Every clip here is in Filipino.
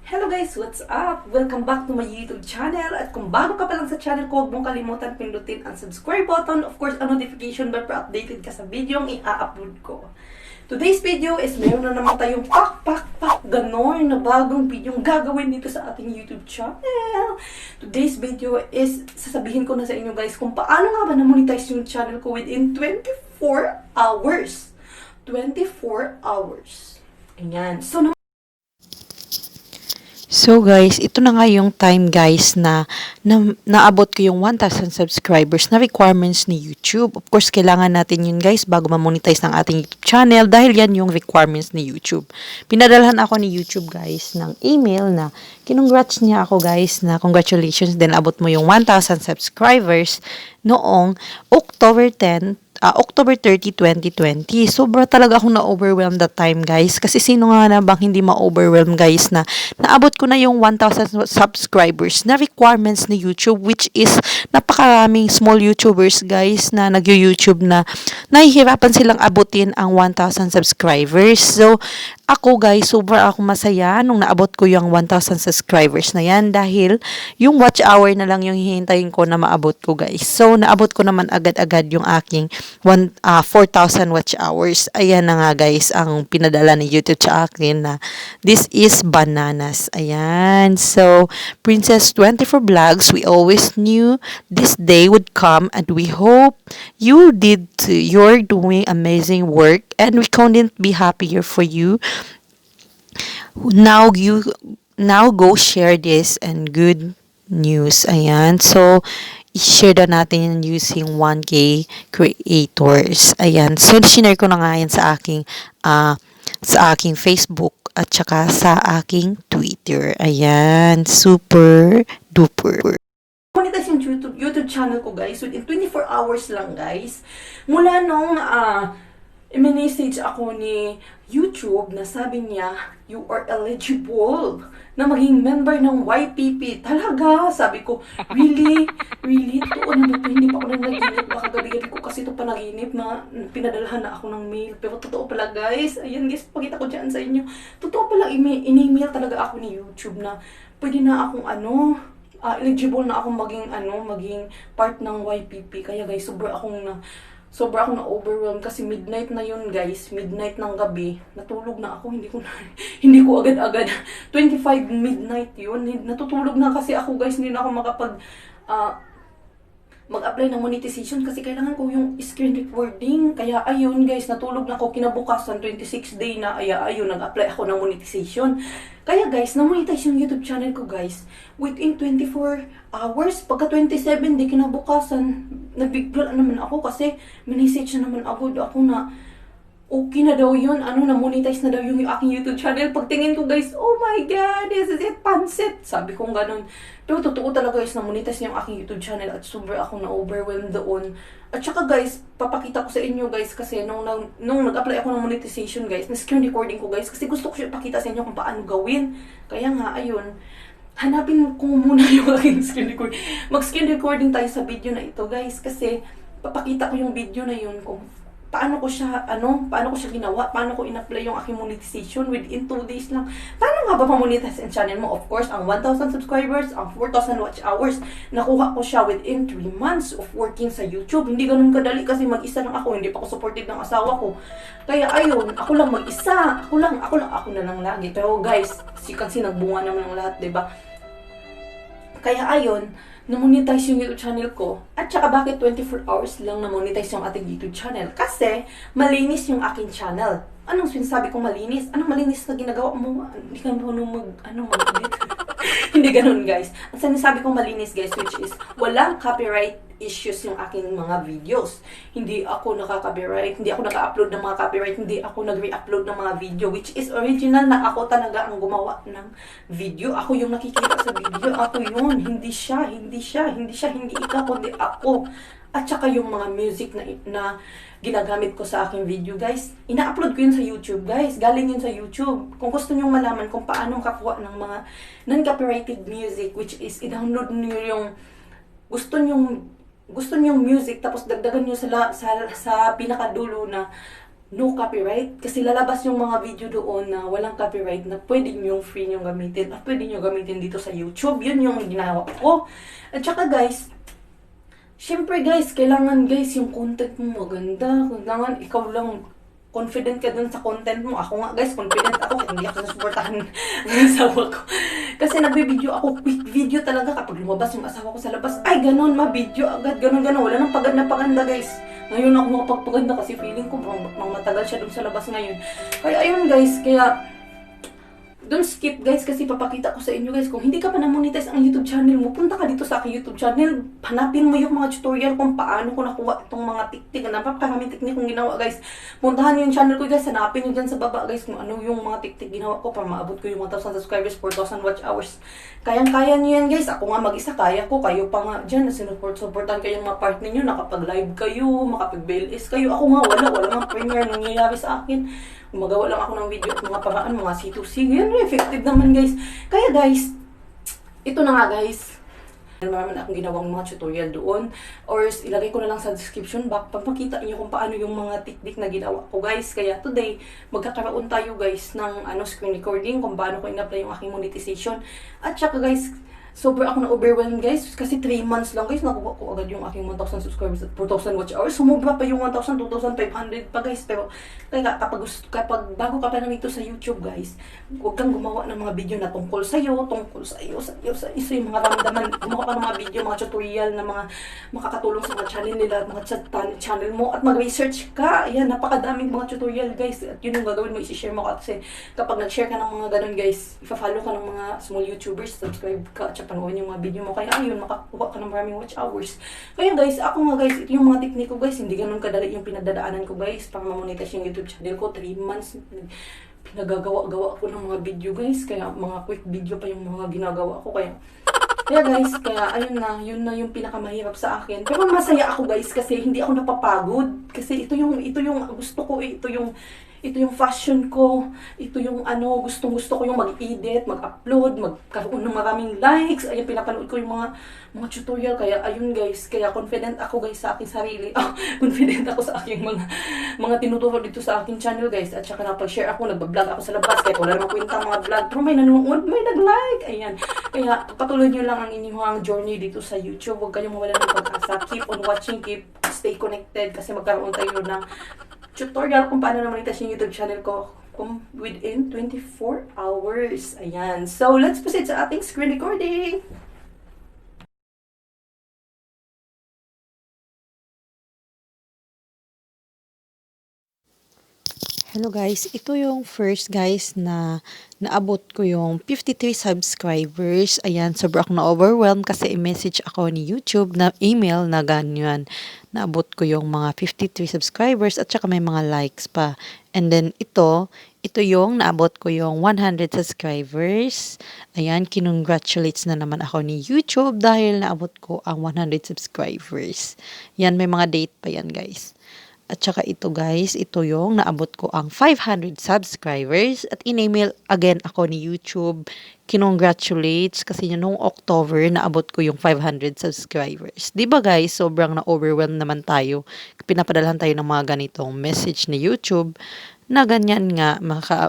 Hello guys, what's up? Welcome back to my YouTube channel. At kung bago ka pa lang sa channel ko, huwag mong kalimutan pindutin ang subscribe button. Of course, ang notification bell para updated ka sa video ang i-upload ko. Today's video is meron na naman tayong ganon na bagong video gagawin dito sa ating YouTube channel. Today's video is sasabihin ko na sa inyo guys kung paano nga ba na-monetize yung channel ko within 24 hours. 24 hours. Ayan. So guys, ito na nga yung time guys na naabot ko yung 1,000 subscribers na requirements ni YouTube. Of course, kailangan natin yun guys bago ma-monetize ng ating YouTube channel dahil yan yung requirements ni YouTube. Pinadalhan ako ni YouTube guys ng email na kinongrats niya ako guys na congratulations din abot mo yung 1,000 subscribers noong October 30, 2020. Sobra talaga akong na-overwhelm that time, guys. Kasi sino nga na bang hindi ma-overwhelm, guys, na naabot ko na yung 1,000 subscribers na requirements ni YouTube, which is napakaraming small YouTubers, guys, na nag-YouTube na nahihirapan silang abutin ang 1,000 subscribers. So, ako, guys, sobra ako masaya nung naabot ko yung 1,000 subscribers na yan dahil yung watch hour na lang yung hihintayin ko na maabot ko, guys. So, naabot ko naman agad-agad yung aking 4,000 watch hours. Ayan na nga guys, ang pinadala ni YouTube sa akin na this is bananas. Ayan. So, Princess24Vlogs, we always knew this day would come and we hope you did too. You're doing amazing work and we couldn't be happier for you. Now go share this and good news. Ayan. So, i-share na natin using 1K creators. Ayan. So, sinare ko na nga yan sa aking Facebook at saka sa aking Twitter. Ayan. Super duper. Monetize yung YouTube channel ko guys within 24 hours lang guys. Mula nung i-message ako ni YouTube na sabi niya, you are eligible na maging member ng YPP. Talaga, sabi ko, really? Really? Totoo na ba ito? Hindi pa ako nanaginip. Baka gabi-gabi ko kasi ito panaginip na pinadalhan na ako ng mail. Pero totoo pala guys. Ayan guys, pakita ko dyan sa inyo. Totoo pala, in-email talaga ako ni YouTube na pwede na akong eligible na akong maging part ng YPP. Kaya guys, sobra akong na-overwhelmed kasi midnight na yun guys, midnight ng gabi, natulog na ako, hindi ko agad-agad, 25 midnight yun, natutulog na kasi ako guys, hindi na ako mag-apply ng monetization kasi kailangan ko yung screen recording, kaya ayun guys, natulog na ako, kinabukasan, 26 day na, ayun, nag-apply ako ng monetization. Kaya guys, na-monetize yung YouTube channel ko guys within 24 hours. Pagka 27 day kinabukasan, nabigla naman ako kasi minessage na naman ako na okay na daw yun, na-monetize na daw yung aking YouTube channel. Pagtingin ko guys, oh my god, this is it, pansit. Sabi ko ganun. Pero totoo talaga guys, na-monetize niya yung aking YouTube channel at sobra akong na-overwhelmed doon. At saka guys, papakita ko sa inyo guys kasi nung nag-apply ako ng monetization guys, na-screen recording ko guys kasi gusto ko siya ipakita sa inyo kung paano gawin. Kaya nga, ayun, hanapin ko muna yung aking screen recording. Mag-screen recording tayo sa video na ito guys kasi papakita ko yung video na yun kung paano ko siya ginawa, paano ko in-apply yung aking monetization within 2 days lang. Paano nga ba ma-monetize ang channel mo? Of course, ang 1,000 subscribers, ang 4,000 watch hours, nakuha ko siya within 3 months of working sa YouTube. Hindi ganun kadali kasi mag-isa lang ako, hindi pa ako supported ng asawa ko. Kaya ayun, ako lang mag-isa, ako na lang lagi. Pero guys, kasi nagbunga naman ng lahat, 'di ba? Kaya ayun, na-monetize yung YouTube channel ko. At saka bakit 24 hours lang na-monetize yung ating YouTube channel? Kasi malinis yung aking channel. Anong sinasabi kong malinis? Anong malinis na ginagawa mo? Hindi ka mag-edit. Hindi ganun guys. Ang sinasabi kong malinis guys, which is walang copyright issues yung aking mga videos. Hindi ako naka-copyright, hindi ako naka-upload ng mga copyright, hindi ako nag-re-upload ng mga video, which is original na ako talaga ang gumawa ng video. Ako yung nakikita sa video, ako yun. Hindi ikaw, kundi ako. At saka yung mga music na ginagamit ko sa aking video guys, ina-upload ko yun sa YouTube guys, galing yun sa YouTube. Kung gusto nyong malaman kung paano kakuha ng mga non-copyrighted music, which is i-download nyo yung gusto nyong music tapos dagdagan nyo sa pinakadulo na no copyright. Kasi lalabas yung mga video doon na walang copyright na pwede nyo free nyo gamitin at pwede nyo gamitin dito sa YouTube. Yun yung ginawa ko. At saka guys, syempre guys, kailangan guys yung content mo maganda. Kailangan ikaw lang confident ka dun sa content mo. Ako nga guys, confident ako kasi hindi ako nasuportahan ng asawa ko. Kasi nagbe-video ako, quick video talaga kapag lumabas yung asawa ko sa labas. Ay, ganun, ma-video agad, ganun. Wala nang paganda guys. Ngayon ako makapagpaganda kasi feeling ko mang matagal siya dun sa labas ngayon. Kaya ayun guys, kaya don't skip guys kasi papakita ko sa inyo guys kung hindi ka pa na-monetize ang YouTube channel mo, punta ka dito sa aking YouTube channel, hanapin mo yung mga tutorial kung paano ko nakuha itong mga tiktik, napakaraming teknik kong ginawa guys. Puntahan yung channel ko guys, hanapin nyo dyan sa baba guys kung ano yung mga tiktik ginawa ko para maabot ko yung 1,000 subscribers, 4,000 watch hours. Kayang-kaya nyo yan guys, ako nga mag-isa kaya ko, kayo pa nga dyan, supportan kayo yung mga part ninyo, nakapag-live kayo, makapag-BLS kayo, ako nga wala nga premiere nangyayari sa akin. Gumagawa lang ako ng video at mga paraan, mga C2C. Yan, effective naman guys. Kaya guys, ito na nga guys. Marami na akong ginawang mga tutorial doon. Or ilagay ko na lang sa description box pag makita niyo kung paano yung mga technique na ginawa ko guys. Kaya today, magkakaroon tayo guys ng screen recording kung paano ko in-apply yung aking monetization. At saka guys, sobrang ako na-overwhelmed guys kasi 3 months lang guys nakuha ko agad yung aking 1,000 subscribers at 4,000 watch hours. Sumobra pa yung 1,000, 2,500 pa guys. Pero kaya kapag bago ka pa nandito sa YouTube guys, huwag kang gumawa ng mga video na tungkol sa'yo, yung mga ramdaman. Gumawa ka ng mga video, mga tutorial na mga makakatulong sa mga channel nila, mga channel mo at mag-research ka. Ayan, napakadaming mga tutorial guys. At yun yung gagawin mo, isi-share mo kasi kapag nag-share ka ng mga ganun guys, ipa-follow ka ng mga small YouTubers, subscribe ka, panoorin yung mga video mo. Kaya ayun, makakuha ka ng maraming watch hours. Kaya guys, ako nga guys, ito yung mga teknik ko guys. Hindi ganun kadali yung pinagdadaanan ko guys para ma-monetize yung YouTube channel ko. 3 months, pinagagawa-gawa ko ng mga video guys. Kaya mga quick video pa yung mga ginagawa ko. Kaya guys, kaya ayun na, yun na yung pinakamahirap sa akin. Pero masaya ako guys kasi hindi ako napapagod. Kasi ito yung gusto ko, ito yung fashion ko, ito yung gusto ko yung mag-edit, mag-upload, magkaroon ng maraming likes. Ayun, pinapanood ko yung mga tutorial. Kaya ayun guys, kaya confident ako guys sa aking sarili. Confident ako sa aking mga tinuturo dito sa aking channel guys. At saka napag-share ako, nagbablog ako sa labas. Kaya wala namang kwenta mga vlog. Pero may nanonood, may nag-like. Ayan. Kaya patuloy nyo lang ang inyong journey dito sa YouTube. Huwag kayong mawala ng pag-asa. Keep on watching, stay connected kasi magkaroon tayo ng tutorial kung paano na-monetize yung YouTube channel ko within 24 hours. Ayan. So, let's proceed sa ating screen recording. Hello guys, ito yung first guys na naabot ko yung 53 subscribers. Ayan, sobrang akong na-overwhelmed kasi i-message ako ni YouTube na email na ganyan. Naabot ko yung mga 53 subscribers at saka may mga likes pa. And then ito yung naabot ko yung 100 subscribers. Ayan, kinongratulates na naman ako ni YouTube dahil naabot ko ang 100 subscribers. Yan, may mga date pa yan guys. At saka ito guys, ito yung naabot ko ang 500 subscribers at in-email again ako ni YouTube. Kinongratulates kasi yun noong October naabot ko yung 500 subscribers. Diba guys, sobrang na-overwhelmed naman tayo. Pinapadalhan tayo ng mga ganitong message ni YouTube na ganyan nga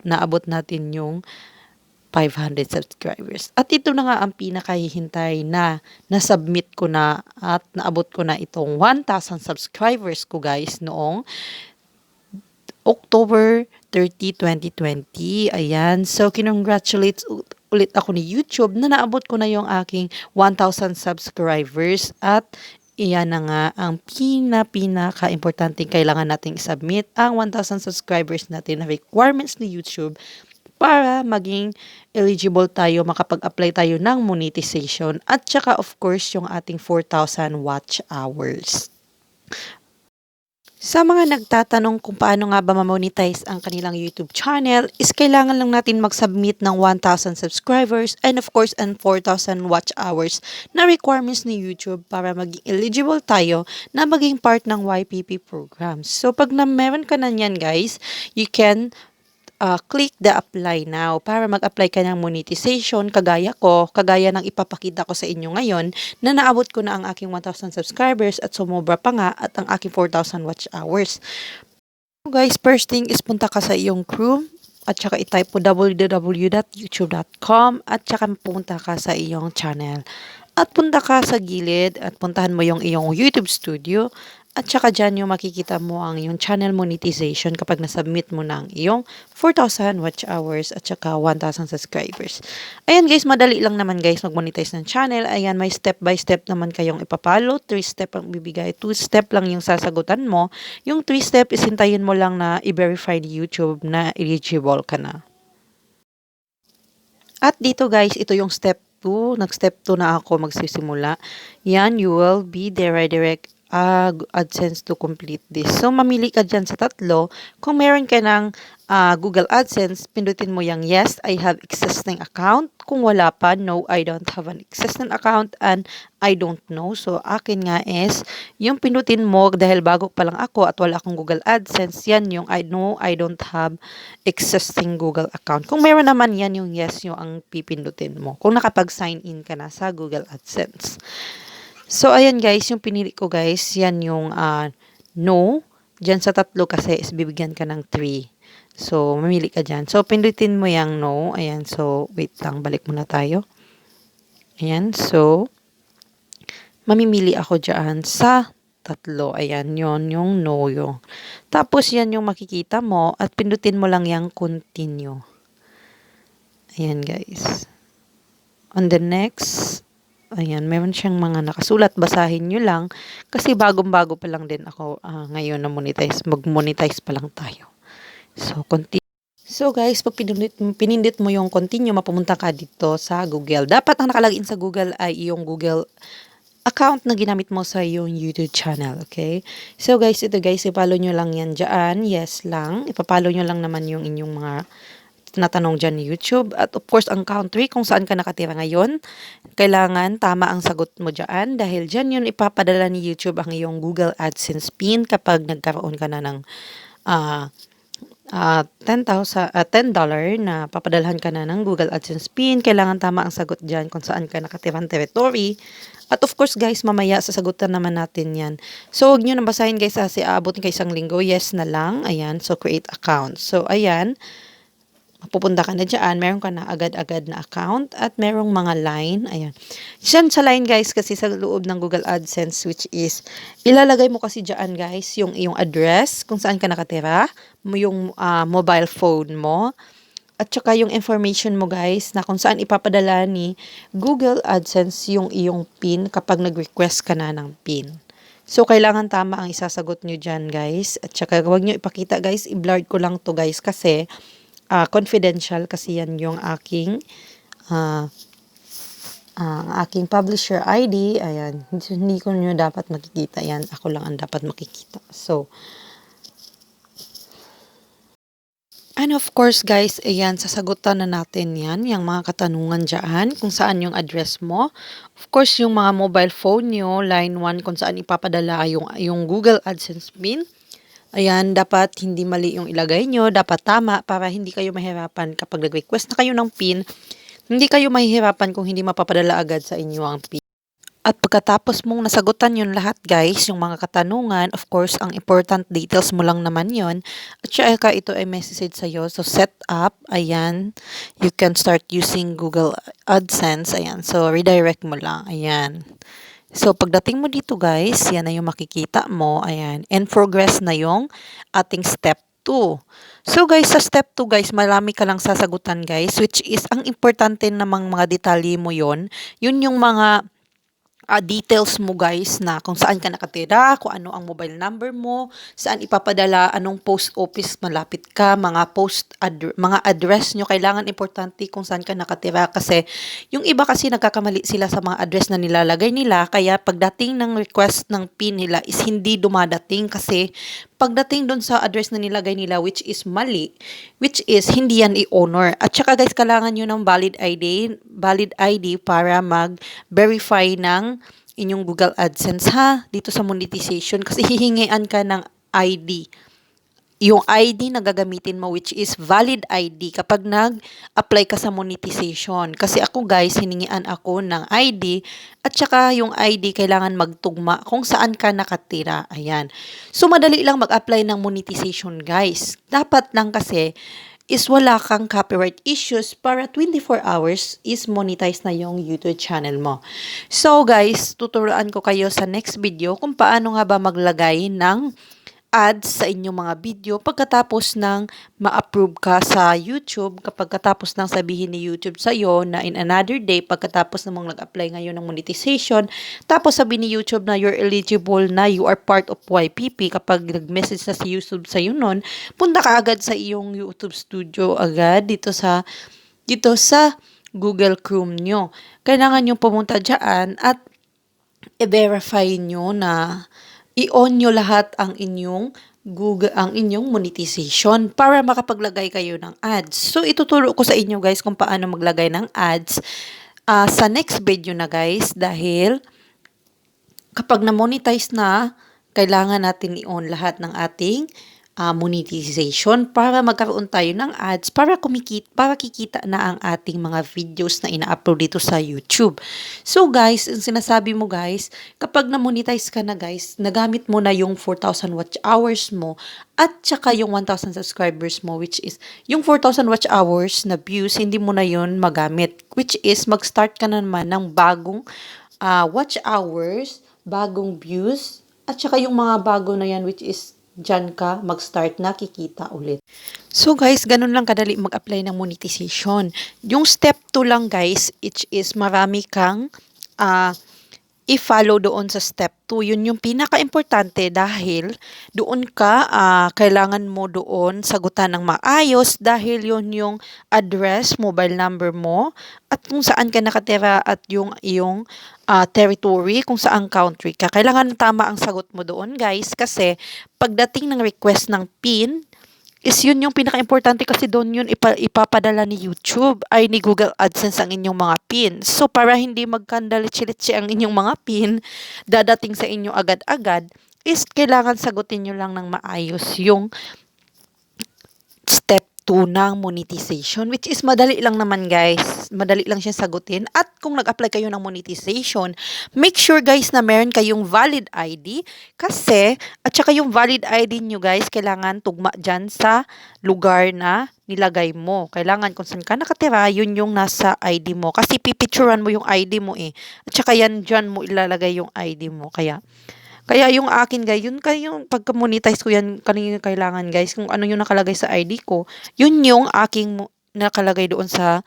naabot natin yung 500 subscribers. At ito na nga ang pinakahihintay na nasubmit ko na at naabot ko na itong 1,000 subscribers ko guys noong October 30, 2020. Ayan. So, kinongratulate ulit ako ni YouTube na naabot ko na yung aking 1,000 subscribers at iyan na nga ang pinaka-importanting kailangan nating submit ang 1,000 subscribers natin na requirements ni YouTube para maging eligible tayo, makapag-apply tayo ng monetization at saka of course yung ating 4,000 watch hours. Sa mga nagtatanong kung paano nga ba ma-monetize ang kanilang YouTube channel, is kailangan lang natin mag-submit ng 1,000 subscribers and of course and 4,000 watch hours na requirements ni YouTube para maging eligible tayo na maging part ng YPP programs. So pag meron ka na yan guys, you can click the apply now para mag-apply ka ng monetization kagaya ng ipapakita ko sa inyo ngayon na naabot ko na ang aking 1,000 subscribers at sumobra pa nga at ang aking 4,000 watch hours. Guys, first thing is punta ka sa iyong Chrome at saka i-type mo www.youtube.com at saka pumunta ka sa iyong channel. At punta ka sa gilid at puntahan mo yung iyong YouTube studio at saka dyan yung makikita mo ang iyong channel monetization kapag nasubmit mo ng iyong 4,000 watch hours at saka 1,000 subscribers. Ayan guys, madali lang naman guys mag-monetize ng channel. Ayan, may step by step naman kayong ipapalo. 3 step ang bibigay. 2 step lang yung sasagutan mo. Yung 3 step is hintayin mo lang na i-verify ni YouTube na eligible ka na. At dito guys, ito yung step 2. Nag-step 2 na ako magsisimula. Yan, you will be redirect AdSense to complete this. So, mamili ka dyan sa tatlo. Kung meron ka ng Google AdSense, pindutin mo yung yes, I have existing account. Kung wala pa, no, I don't have an existing account and I don't know. So, akin nga is, yung pindutin mo dahil bago pa lang ako at wala akong Google AdSense, yan yung I know I don't have existing Google account. Kung meron naman yan, yung yes yung ang pipindutin mo. Kung nakapag-sign in ka na sa Google AdSense. So, ayan guys, yung pinili ko guys, yan yung no. Diyan sa tatlo kasi is bibigyan ka ng 3. So, mamili ka dyan. So, pindutin mo yung no. Ayan, so, wait lang, balik muna tayo. Ayan, so, mamimili ako dyan sa tatlo. Ayan, yon yung no yung. Tapos, yan yung makikita mo at pindutin mo lang yung continue. Ayan guys. On the next, ayan, meron siyang mga nakasulat. Basahin nyo lang. Kasi bagong-bago pa lang din ako ngayon na monetize. Mag-monetize pa lang tayo. So, continue. So, guys, pag pinindit mo yung continue, mapumunta ka dito sa Google. Dapat ang nakalagin sa Google ay yung Google account na ginamit mo sa yung YouTube channel. Okay? So, guys, ito guys, ipalo nyo lang yan dyan. Yes lang. Ipapalo nyo lang naman yung inyong mga tinatanong dyan ni YouTube. At of course, ang country kung saan ka nakatira ngayon, kailangan tama ang sagot mo dyan dahil dyan yun ipapadala ni YouTube ang iyong Google AdSense PIN kapag nagkaroon ka na ng $10 na papadalhan ka na ng Google AdSense PIN. Kailangan tama ang sagot dyan kung saan ka nakatirang territory. At of course guys, mamaya sasagutan naman natin yan. So, huwag nyo nabasahin guys kasi aabot ka isang linggo. Yes na lang. Ayan. So, create account. So, ayan. Pupunta ka na dyan, meron ka na agad-agad na account at merong mga line. Ayan. Diyan sa line guys kasi sa loob ng Google AdSense which is ilalagay mo kasi dyan guys yung iyong address kung saan ka nakatira, yung mobile phone mo at saka yung information mo guys na kung saan ipapadala ni Google AdSense yung iyong PIN kapag nag-request ka na ng PIN. So, kailangan tama ang isasagot nyo dyan guys. At saka huwag nyo ipakita guys, i-blur ko lang to guys kasi confidential kasi yan yung aking aking publisher ID. Ayan, hindi ko nyo dapat makikita yan. Ako lang ang dapat makikita. So, and of course guys, ayan, sasagutan na natin yan, yung mga katanungan dyan, kung saan yung address mo. Of course, yung mga mobile phone nyo, line 1, kung saan ipapadala yung Google AdSense PIN. Ayan, dapat hindi mali yung ilagay nyo, dapat tama para hindi kayo mahirapan kapag nag-request na kayo ng PIN. Hindi kayo mahihirapan kung hindi mapapadala agad sa inyo ang PIN. At pagkatapos mong nasagutan yun lahat guys, yung mga katanungan, of course, ang important details mo lang naman yun. At saka ito ay message sa'yo. So, set up, ayan, you can start using Google AdSense, ayan. So, redirect mo lang, ayan. So, pagdating mo dito guys, yan na yung makikita mo. Ayan. And progress na yung ating step 2. So guys, sa step 2 guys, marami ka lang sasagutan guys, which is ang importante namang mga detalye mo yon. Yun yung mga details mo guys na kung saan ka nakatira, kung ano ang mobile number mo, saan ipapadala, anong post office malapit ka, mga mga address nyo, kailangan importante kung saan ka nakatira kasi yung iba kasi nagkakamali sila sa mga address na nilalagay nila kaya pagdating ng request ng PIN nila is hindi dumadating kasi pagdating doon sa address na nilagay nila which is mali, which is hindi yan i-honor. At saka guys, kailangan nyo ng valid ID para mag-verify ng inyong Google AdSense ha, dito sa monetization kasi hihingian ka ng ID. yung ID na gagamitin mo, which is valid ID kapag nag-apply ka sa monetization. Kasi ako guys, hiningian ako ng ID at saka yung ID kailangan magtugma kung saan ka nakatira. Ayan. So madali lang mag-apply ng monetization guys. Dapat lang kasi is wala kang copyright issues para 24 hours is monetize na yung YouTube channel mo. So guys, tuturuan ko kayo sa next video kung paano nga ba maglagay ng ads sa inyong mga video pagkatapos ng ma-approve ka sa YouTube, kapag katapos ng sabihin ni YouTube sa iyo na in another day, pagkatapos namang nag-apply ngayon ng monetization, tapos sabi ni YouTube na you're eligible na, you are part of YPP, kapag nag-message na si YouTube sa iyo nun, punta ka agad sa iyong YouTube studio agad dito sa Google Chrome nyo. Kailangan nyo pumunta dyan at i-verify nyo na i-on nyo lahat ang inyong monetization para makapaglagay kayo ng ads. So, ituturo ko sa inyo guys kung paano maglagay ng ads sa next video na guys, dahil kapag na-monetize na, kailangan natin i-on lahat ng ating monetization para magkaroon tayo ng ads para kikita na ang ating mga videos na ina-upload dito sa YouTube. So guys, ang sinasabi mo guys, kapag na-monetize ka na guys, nagamit mo na yung 4,000 watch hours mo at saka yung 1,000 subscribers mo, which is yung 4,000 watch hours na views, hindi mo na yun magamit, which is mag-start ka na naman ng bagong watch hours, bagong views, at saka yung mga bago na yan, which is dyan ka mag-start na kikita ulit. So guys, ganun lang kadali mag-apply ng monetization. Yung step 2 lang guys, which is marami kang i-follow doon sa step 2. Yun yung pinaka-importante dahil doon ka, kailangan mo doon sagutan ng maayos dahil yun yung address, mobile number mo, at kung saan ka nakatira at yung iyong territory, kung saan country ka. Kailangan tama ang sagot mo doon guys kasi pagdating ng request ng PIN, is yun yung pinaka-importante kasi doon yun ipapadala ni YouTube ay ni Google AdSense ang inyong mga PIN. So, para hindi magkandalitsi-litsi ang inyong mga PIN, dadating sa inyo agad-agad, is kailangan sagutin nyo lang ng maayos yung step 2 ng monetization, which is madali lang naman guys. Madali lang siya sagutin. At kung nag-apply kayo ng monetization, make sure guys na meron kayong valid ID kasi, at saka yung valid ID nyo guys, kailangan tugma dyan sa lugar na nilagay mo. Kailangan kung saan ka nakatira, yun yung nasa ID mo. Kasi pipicturean mo yung ID mo eh. At saka yan dyan mo ilalagay yung ID mo. Kaya yung akin guys, yun yung pagka-monetize ko yan, kanina kailangan guys, kung ano yung nakalagay sa ID ko, yun yung aking nakalagay doon sa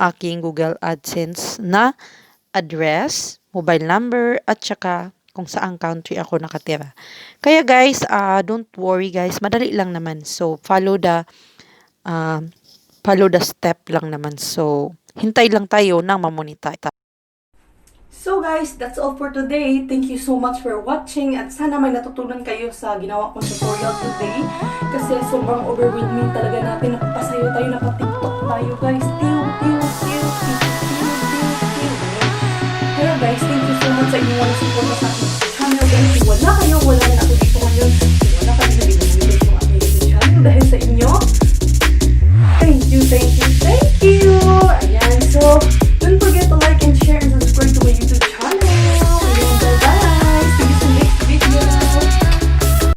aking Google AdSense na address, mobile number, at saka kung saang country ako nakatira. Kaya guys, don't worry guys, madali lang naman. So, follow the step lang naman. So, hintay lang tayo ng mamonetize. So guys, that's all for today. Thank you so much for watching at sana may natutunan kayo sa ginawa kong tutorial today kasi sobrang overwhelming talaga natin. Napapasayo tayo, napatiktok tayo guys. Kaya guys, thank you so much sa inyong walang support sa aking channel guys. Wala kayo, wala rin ako dito ngayon. Wala kayo na binibigay yung aking channel dahil sa inyo. Thank you.